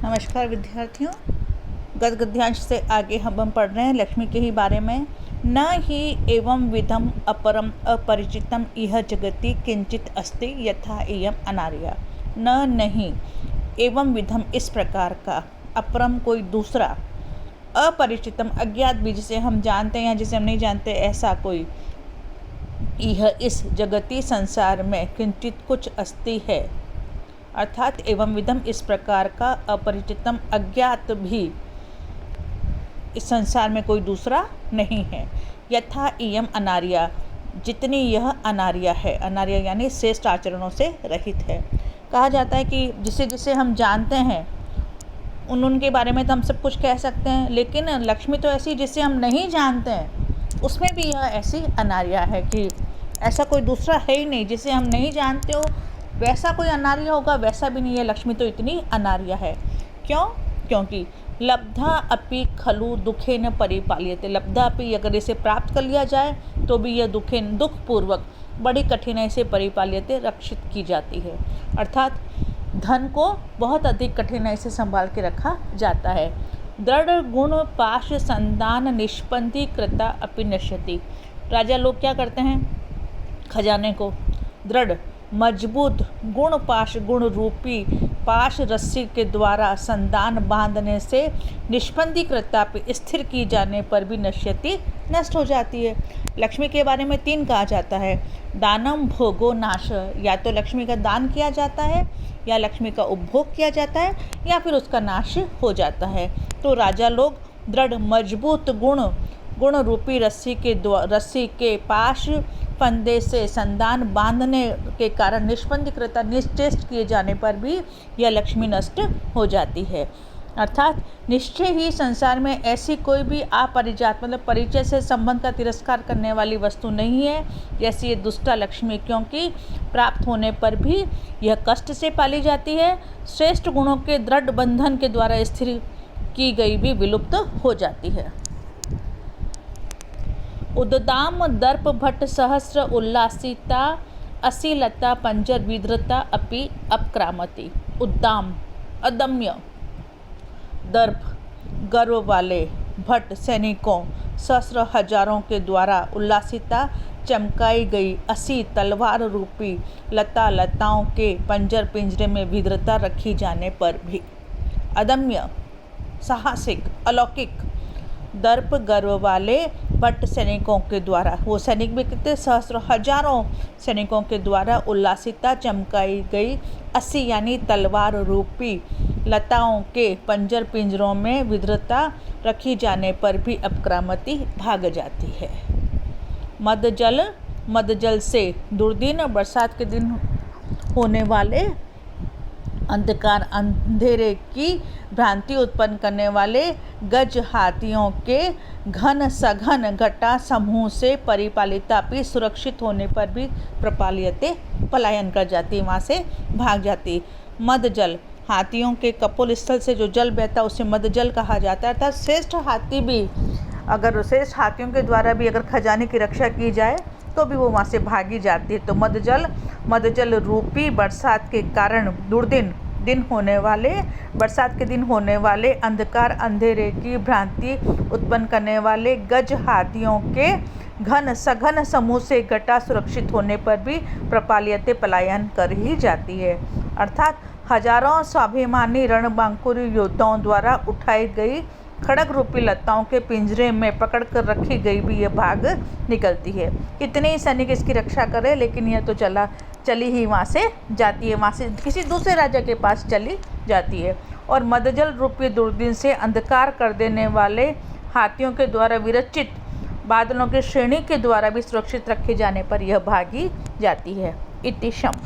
नमस्कार विद्यार्थियों। गत गद्यांश से आगे हम पढ़ रहे हैं लक्ष्मी के ही बारे में। न ही एवं विधम अपरम अपरिचितम इह जगति किंचित अस्ति यथा इयम अनार्या। न नहीं एवं विधम इस प्रकार का, अपरम कोई दूसरा, अपरिचितम अज्ञात भी जिसे हम जानते हैं या जिसे हम नहीं जानते ऐसा कोई, यह इस जगति संसार में किंचित कुछ अस्ति है, अर्थात एवं विधम इस प्रकार का अपरिचितम अज्ञात भी इस संसार में कोई दूसरा नहीं है। यथा इयम अनार्या, जितनी यह अनार्या है, अनार्या यानी श्रेष्ठ आचरणों से रहित है। कहा जाता है कि जिसे जिसे हम जानते हैं उनके बारे में तो हम सब कुछ कह सकते हैं, लेकिन लक्ष्मी तो ऐसी जिसे हम नहीं जानते हैं उसमें भी यह ऐसी अनार्या है कि ऐसा कोई दूसरा है ही नहीं। जिसे हम नहीं जानते हो वैसा कोई अनार्या होगा, वैसा भी नहीं है। लक्ष्मी तो इतनी अनार्या है। क्यों? क्योंकि लब्धा अपि खलु दुखे न परिपाल्यते। लब्धा अपि, अगर इसे प्राप्त कर लिया जाए तो भी यह दुखपूर्वक बड़ी कठिनाई से परिपाल्यते रक्षित की जाती है, अर्थात धन को बहुत अधिक कठिनाई से संभाल के रखा जाता है। दृढ़ गुण पाश संदान निष्पन्दी कृता अपि नश्यति। राजा लोग क्या करते हैं? खजाने को दृढ़ मजबूत गुण पाश, गुण रूपी पाश रस्सी के द्वारा संदान बांधने से निष्पन्दी कृता पे स्थिर की जाने पर भी नश्यति नष्ट हो जाती है। लक्ष्मी के बारे में 3 कहा जाता है। दानम भोगो नाश, या तो लक्ष्मी का दान किया जाता है या लक्ष्मी का उपभोग किया जाता है या फिर उसका नाश हो जाता है। तो राजा लोग दृढ़ मजबूत गुण रूपी रस्सी के पाश फंदे से संदान बांधने के कारण निष्पन्दिकृता निश्चेष्ट किए जाने पर भी यह लक्ष्मी नष्ट हो जाती है। अर्थात निश्चय ही संसार में ऐसी कोई भी अपरिजात मतलब परिचय से संबंध का तिरस्कार करने वाली वस्तु नहीं है जैसी ये दुष्टा लक्ष्मी, क्योंकि प्राप्त होने पर भी यह कष्ट से पाली जाती है। श्रेष्ठ गुणों के दृढ़ बंधन के द्वारा स्थिर की गई भी विलुप्त हो जाती है। उद्दाम दर्प भट्ट सहस्र उल्लासिता असीलता पंजर विधृता अपि अपक्रामति। उद्दाम अदम्य, दर्प गर्व वाले, भट्ट सैनिकों, सहस्र हजारों के द्वारा उल्लासिता चमकाई गई असी तलवार रूपी लताओं के पंजर पिंजरे में विधृता रखी जाने पर भी। अदम्य साहसिक अलौकिक, दर्प गर्व वाले भट्ट सैनिकों के द्वारा, वो सैनिक भी कितने सहस्रों हजारों सैनिकों के द्वारा उल्लासिता चमकाई गई 80 यानी तलवार रूपी लताओं के पंजर पिंजरों में विधृता रखी जाने पर भी अपक्रामति भाग जाती है। मदजल से दुर्दिन बरसात के दिन होने वाले अंधकार अंधेरे की भ्रांति उत्पन्न करने वाले गज हाथियों के घन सघन घटा समूह से परिपालिता भी सुरक्षित होने पर भी प्रपाल्यते पलायन कर जाती, वहाँ से भाग जाती। मदजल हाथियों के कपोल स्थल से जो जल बहता उसे मदजल कहा जाता है। अर्थात श्रेष्ठ हाथी भी, अगर श्रेष्ठ हाथियों के द्वारा भी अगर खजाने की रक्षा की जाए तो भी वो वहाँ से भागी जाती है। तो मदजल रूपी बरसात के कारण बरसात के दिन होने वाले अंधकार अंधेरे की भ्रांति उत्पन्न करने वाले गज हाथियों के घन सघन समूह से घटा सुरक्षित होने पर भी प्रपाल्यते पलायन कर ही जाती है। अर्थात हजारों स्वाभिमानी रणबांकुर योद्धाओं द्वारा उठाई गई खड़ग रूपी लताओं के पिंजरे में पकड़ कर रखी गई भी यह भाग निकलती है। कितने ही सैनिक इसकी रक्षा करे, लेकिन यह तो चली ही वहाँ से जाती है, वहाँ से किसी दूसरे राजा के पास चली जाती है। और मदजल रूपी दुर्दिन से अंधकार कर देने वाले हाथियों के द्वारा विरचित बादलों की श्रेणी के द्वारा भी सुरक्षित रखे जाने पर यह भागी जाती है। इति शम।